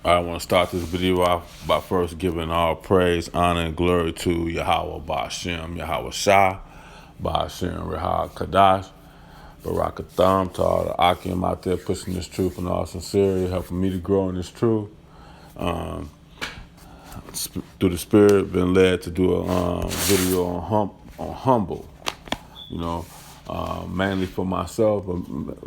I want to start this video off by first giving all praise, honor, and glory to Yahweh Ba'ashem, Yahweh Shah, Ba'ashem Rehad Kadash, Barakatham, to all the Akim out there pushing this truth in all sincerity, helping me to grow in this truth. Through the Spirit, been led to do a video on humble, you know, mainly for myself, but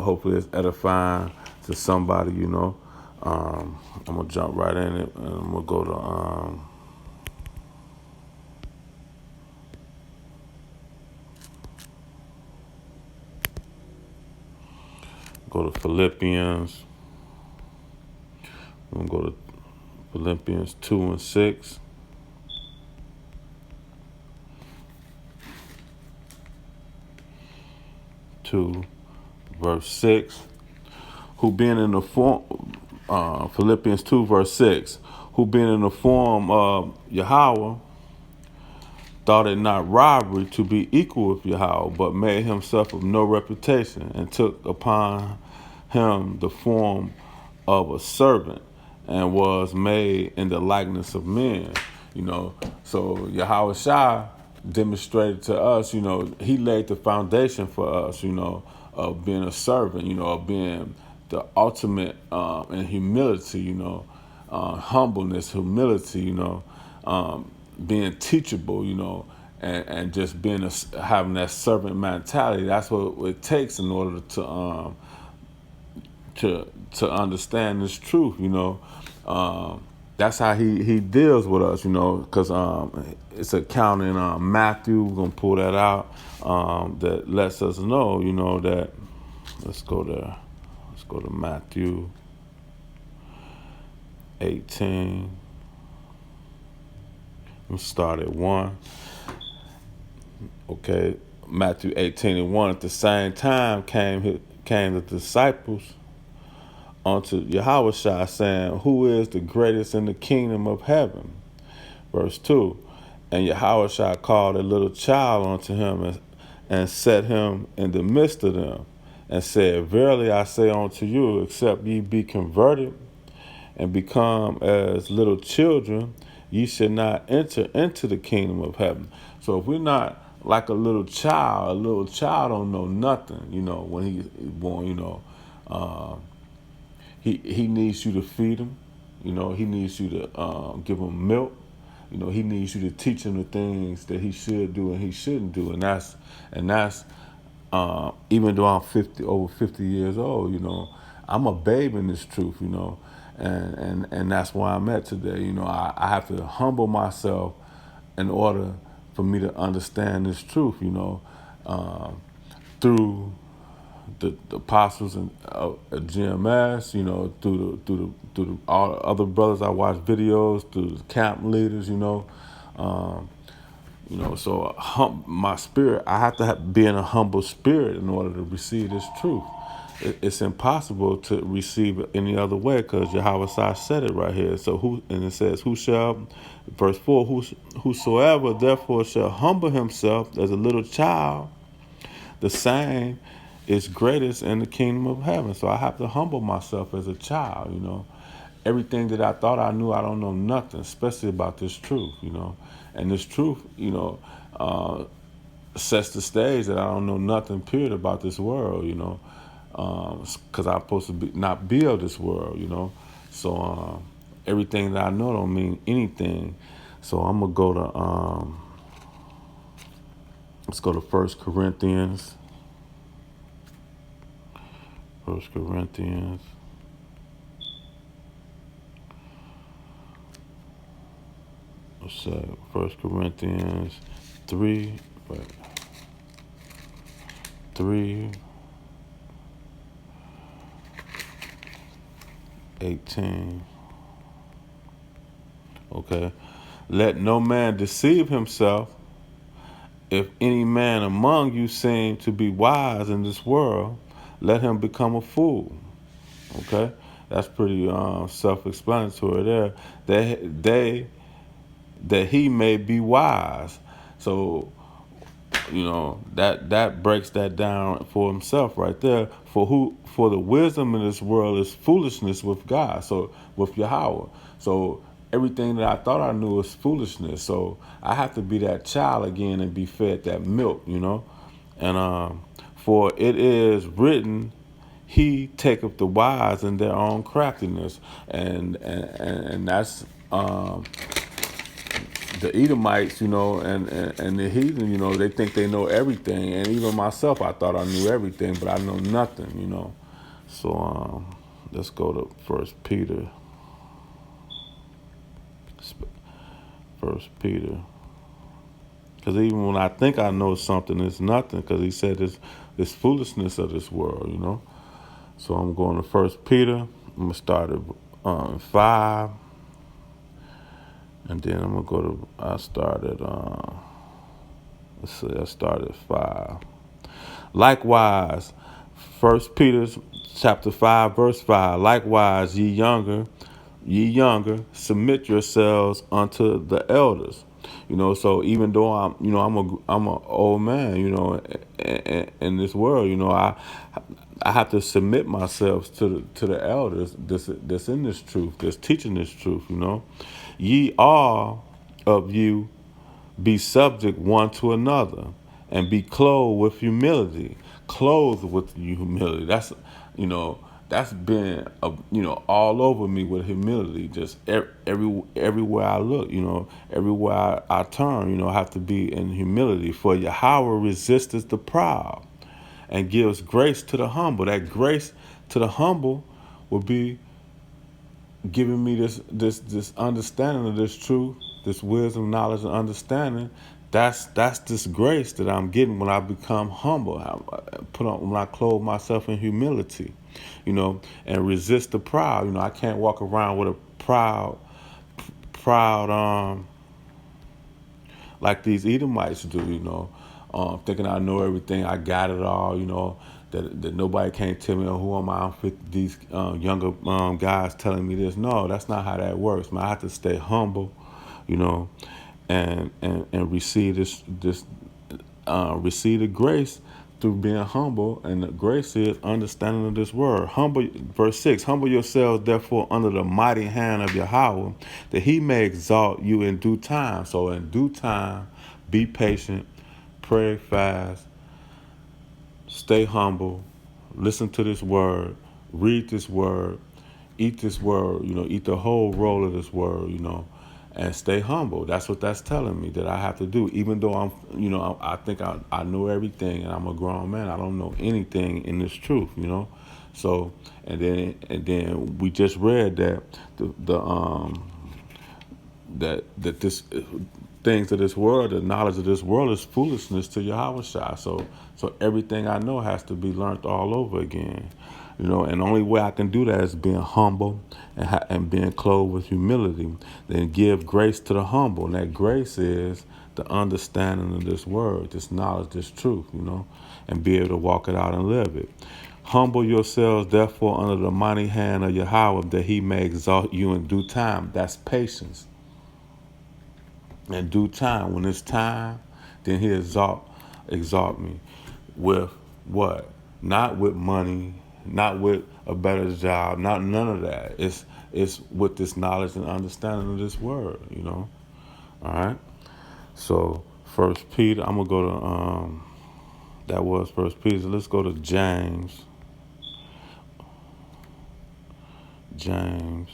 hopefully it's edifying to somebody, you know. I'm gonna jump right in it, and I'm gonna go to Philippians. I'm gonna go to Philippians 2:6. 2, verse 6. Who being in the form, Philippians 2, verse 6. Who being in the form of Yahweh, thought it not robbery to be equal with Yahweh, but made himself of no reputation, and took upon him the form of a servant, and was made in the likeness of men. You know, so Yahweh Shai demonstrated to us, you know, he laid the foundation for us, you know, of being a servant, you know, of being the ultimate in humility, you know, humbleness, humility, you know, being teachable, you know, and just being having that servant mentality. That's what it takes in order to understand this truth, you know. That's how he deals with us, you know, because it's a account in Matthew. We're gonna pull that out. That lets us know, you know, that let's go there. Let's go to Matthew 18. Let's start at 1. Okay, Matthew 18:1. At the same time came the disciples unto Yahweh Shai, saying, Who is the greatest in the kingdom of heaven? Verse 2. And Yahweh Shai called a little child unto him, and set him in the midst of them, and said, Verily I say unto you, except ye be converted and become as little children, ye should not enter into the kingdom of heaven. So if we're not like a little child don't know nothing, you know, when he's born, you know. He needs you to feed him, you know. He needs you to give him milk, you know. He needs you to teach him the things that he should do and he shouldn't do, and that's even though I'm over 50 years old, you know, I'm a babe in this truth, you know, and that's where I'm at today. You know, I have to humble myself in order for me to understand this truth, you know, through the apostles and GMS, you know, through the all the other brothers I watch videos, through the camp leaders, you know. You know, so my spirit, I have to be in a humble spirit in order to receive this truth. It's impossible to receive it any other way, because Yahweh Shai said it right here. So and it says, who shall, verse 4, whosoever therefore shall humble himself as a little child, the same is greatest in the kingdom of heaven. So I have to humble myself as a child, you know. Everything that I thought I knew, I don't know nothing, especially about this truth, you know. And this truth, you know, sets the stage that I don't know nothing, period, about this world, you know, because I'm supposed to not be of this world, you know. So everything that I know don't mean anything. So I'm gonna go to let's go to 1 Corinthians. 1 Corinthians. Let's say 1 Corinthians 3, 3:18. Okay. Let no man deceive himself. If any man among you seem to be wise in this world, let him become a fool. Okay, that's pretty self-explanatory there. That he may be wise. So that breaks that down for himself right there. For the wisdom in this world is foolishness with God. So with Yahweh. So everything that I thought I knew is foolishness. So I have to be that child again and be fed that milk. And for it is written, he taketh the wise in their own craftiness, and that's the Edomites, and the heathen. They think they know everything, and even myself, I thought I knew everything, but I know nothing. So let's go to First Peter, because even when I think I know something, it's nothing, because he said this foolishness of this world. So I'm going to First Peter. I'm gonna start at 5, and then I'm gonna go to. I started. Let's see. I started 5. Likewise, First Peter chapter 5 verse 5. Likewise, ye younger, submit yourselves unto the elders. So even though I'm a old man, in this world, I have to submit myself to the elders that's in this truth, that's teaching this truth. Ye all of you be subject one to another, and be clothed with humility. Clothed with humility. That's been all over me with humility. Just everywhere I look, everywhere I turn, I have to be in humility. For Yahweh resisteth the proud, and gives grace to the humble. That grace to the humble will be giving me this understanding of this truth, this wisdom, knowledge, and understanding. That's this grace that I'm getting when I become humble. When I clothe myself in humility, and resist the proud. I can't walk around with a proud, like these Edomites do. Thinking I know everything, I got it all. That nobody can't tell me, who am I with these younger guys telling me this. No, that's not how that works, man. I have to stay humble, and receive receive the grace through being humble. And the grace is understanding of this word. Verse 6, humble yourselves therefore under the mighty hand of Yahweh, that he may exalt you in due time. So in due time, be patient, pray, fast, stay humble, listen to this word, read this word, eat this word, eat the whole roll of this word, and stay humble. That's what that's telling me that I have to do. Even though I think I know everything, and I'm a grown man, I don't know anything in this truth, So, and then we just read that that this things of this world, the knowledge of this world, is foolishness to Yahweh Shai. So everything I know has to be learned all over again. And the only way I can do that is being humble and being clothed with humility. Then give grace to the humble. And that grace is the understanding of this word, this knowledge, this truth, and be able to walk it out and live it. Humble yourselves, therefore, under the mighty hand of Yahweh, that he may exalt you in due time. That's patience. In due time, when it's time, then he exalt me with what? Not with money, not with a better job, not none of that. It's with this knowledge and understanding of this word, All right. So First Peter, I'm gonna go to that was First Peter. So let's go to James. James.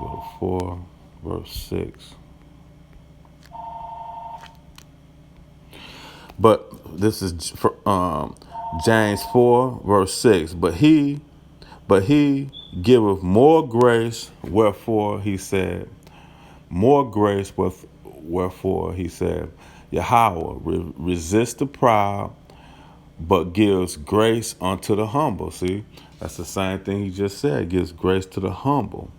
Go to 4, verse 6. But this is James 4, verse 6. But he giveth more grace, wherefore he said, more grace, wherefore he said, Yahweh resist the proud, but gives grace unto the humble. See, that's the same thing he just said. Gives grace to the humble,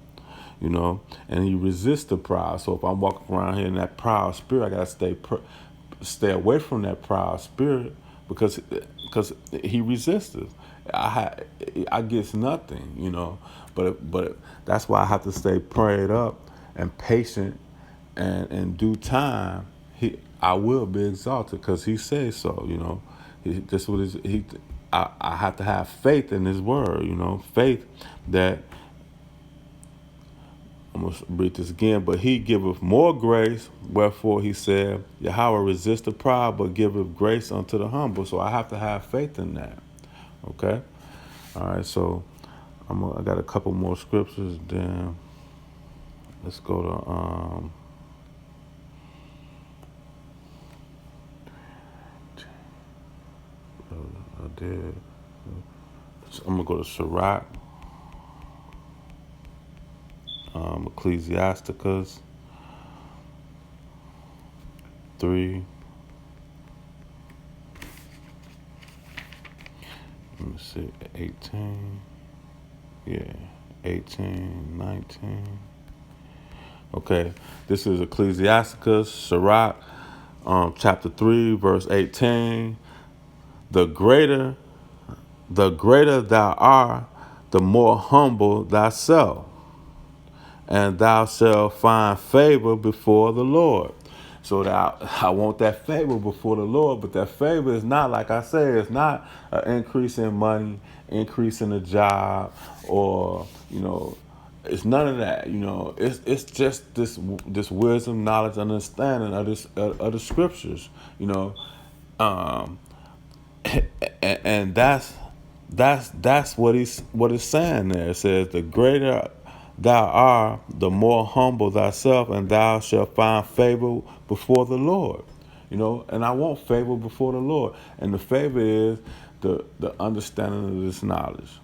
and he resists the proud. So if I'm walking around here in that proud spirit, I gotta stay away from that proud spirit, because he resists it. I gets nothing, but that's why I have to stay prayed up and patient, and in due time, I will be exalted because he says so. This what is he. I have to have faith in his word. Faith that I'm going to read this again. But he giveth more grace, wherefore he said, Yahweh resist the proud, but giveth grace unto the humble. So I have to have faith in that. Okay? All right, so I got a couple more scriptures. Then let's go to I did. I'm gonna go to Sirach, Ecclesiasticus 3. Let me see, 18. Yeah, 18, 19. Okay, this is Ecclesiasticus, Sirach, chapter 3, verse 18. The greater thou art, the more humble thyself, and thou shalt find favor before the Lord. So that I want that favor before the Lord, but that favor is not, like I say, it's not an increase in money, increase in a job, or it's none of that. It's just this wisdom, knowledge, understanding of the scriptures. Um, and that's what it's saying there. It says, the greater thou art, the more humble thyself, and thou shalt find favor before the Lord. And I want favor before the Lord. And the favor is the understanding of this knowledge.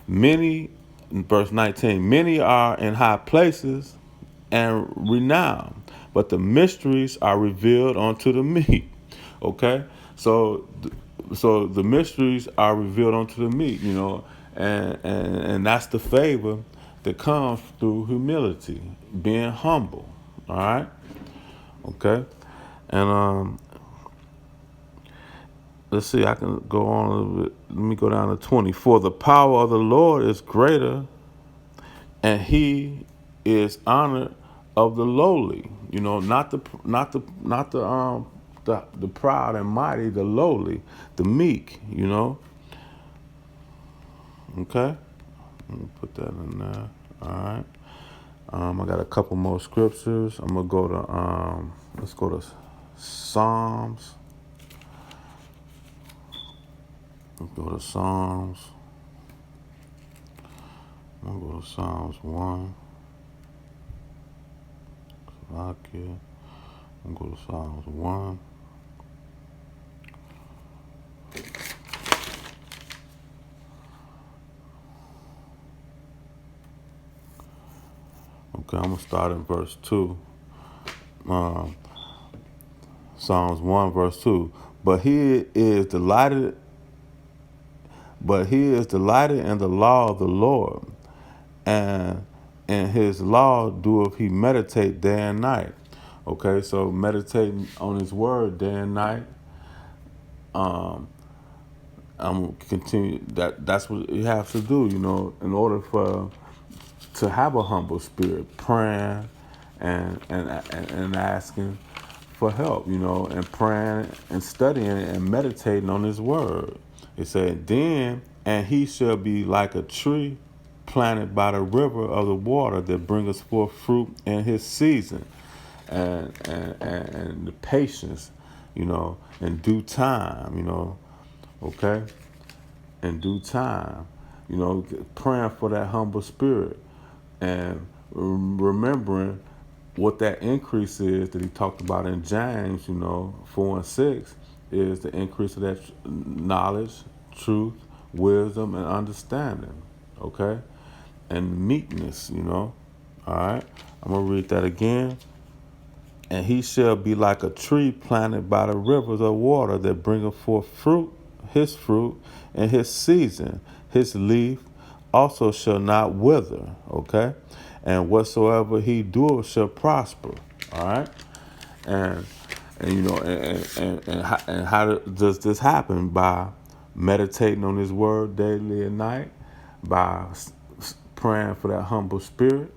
Many, in verse 19, many are in high places and renowned, but the mysteries are revealed unto the meek. Okay? So the mysteries are revealed unto the meek, and that's the favor that comes through humility, being humble. All right? Okay? And let's see, I can go on a little bit. Let me go down to 20. For the power of the Lord is greater, and he is honored of the lowly. Not the proud and mighty, the lowly, the meek. Okay, let me put that in there. All right. I got a couple more scriptures. I'm gonna go to let's go to Psalms. Let's go to Psalms. I'm gonna go to Psalms 1. Slovakia. I'm gonna go to Psalms 1. Okay, I'm gonna start in verse 2. Psalms 1, verse 2. But he is delighted in the law of the Lord, and in his law doeth he meditate day and night. Okay, so meditating on his word day and night. I'm gonna continue. That's what you have to do, in order to have a humble spirit, praying and asking for help, and praying and studying and meditating on his word. It said, then, and he shall be like a tree planted by the river of the water that bringeth forth fruit in his season, and the patience, in due time, okay, in due time, praying for that humble spirit and remembering what that increase is that he talked about in James, 4 and 6, is the increase of that knowledge, truth, wisdom, and understanding, okay? And meekness, all right? I'm going to read that again. And he shall be like a tree planted by the rivers of water that bringeth forth his fruit in his season. His leaf also shall not wither, okay? And whatsoever he doeth shall prosper, all right? And how does this happen? By meditating on His Word daily and night, by praying for that humble spirit.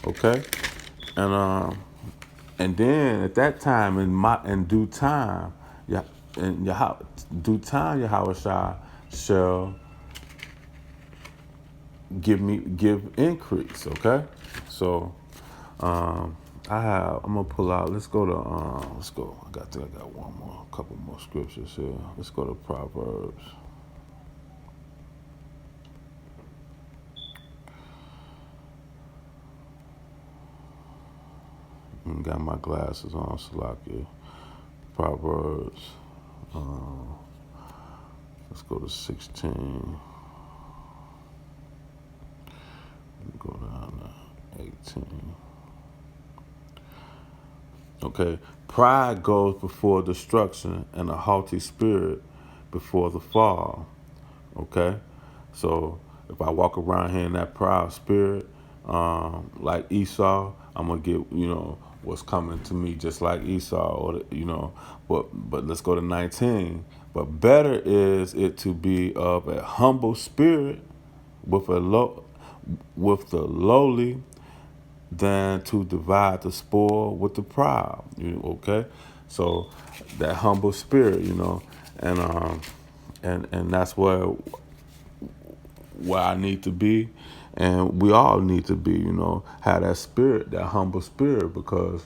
Okay, and then at that time, in due time, yeah, in due time, Yahweh shall give increase. Okay, so I'm gonna pull out. Let's go to let's go. I think I got a couple more scriptures here. Let's go to Proverbs. Got my glasses on, Salakia. Proverbs. Let's go to 16. Go down to 18. Okay. Pride goes before destruction, and a haughty spirit before the fall. Okay. So if I walk around here in that proud spirit, like Esau, I'm gonna get what's coming to me just like Esau, But let's go to 19. But better is it to be of a humble spirit with with the lowly than to divide the spoil with the proud. Okay, so that humble spirit, and and that's where I need to be, and we all need to be, have that spirit, that humble spirit, because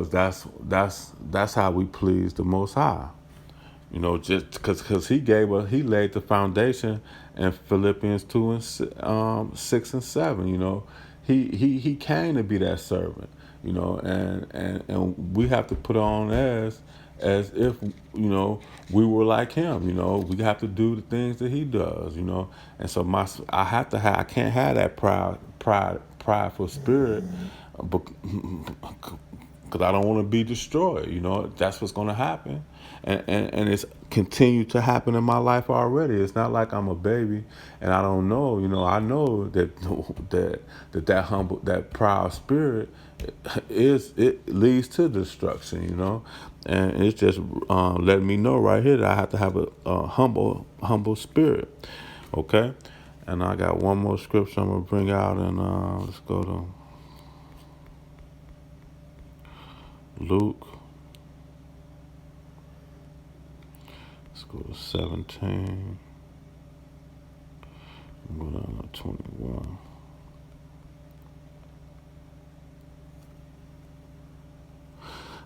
that's how we please the Most High. Just because he laid the foundation in Philippians 2 and 6 and 7. He came to be that servant. And we have to put on as if we were like him. We have to do the things that he does. And so I can't have that prideful spirit, because I don't want to be destroyed. That's what's going to happen, and it's continued to happen in my life already. It's not like I'm a baby and I don't know. I know that humble, that proud spirit it leads to destruction. And it's just letting me know right here that I have to have a humble spirit. Okay, and I got one more scripture I'm gonna bring out, and let's go to Luke. Let's go to 17. Go down to 21.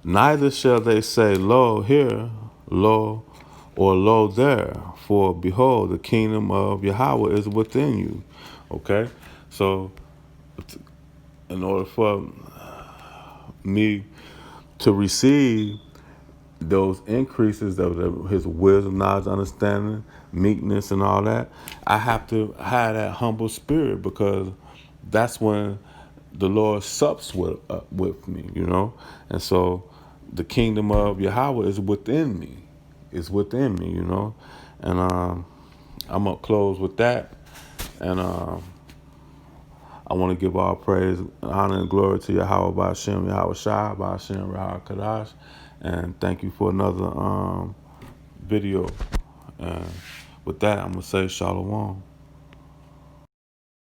Neither shall they say, Lo here, lo, or lo there, for behold, the kingdom of Yahweh is within you. Okay? So, in order for me to receive those increases of his wisdom, knowledge, understanding, meekness, and all that, I have to have that humble spirit, because that's when the Lord sups with me, And so the kingdom of Yahweh is within me. It's within me, And I'm going to close with that. And I want to give all praise, honor, and glory to Yahweh Ba'ashem, Yahweh Shai, Ba'ashem, Rahar Kadash. And thank you for another video. And with that, I'm going to say Shalom.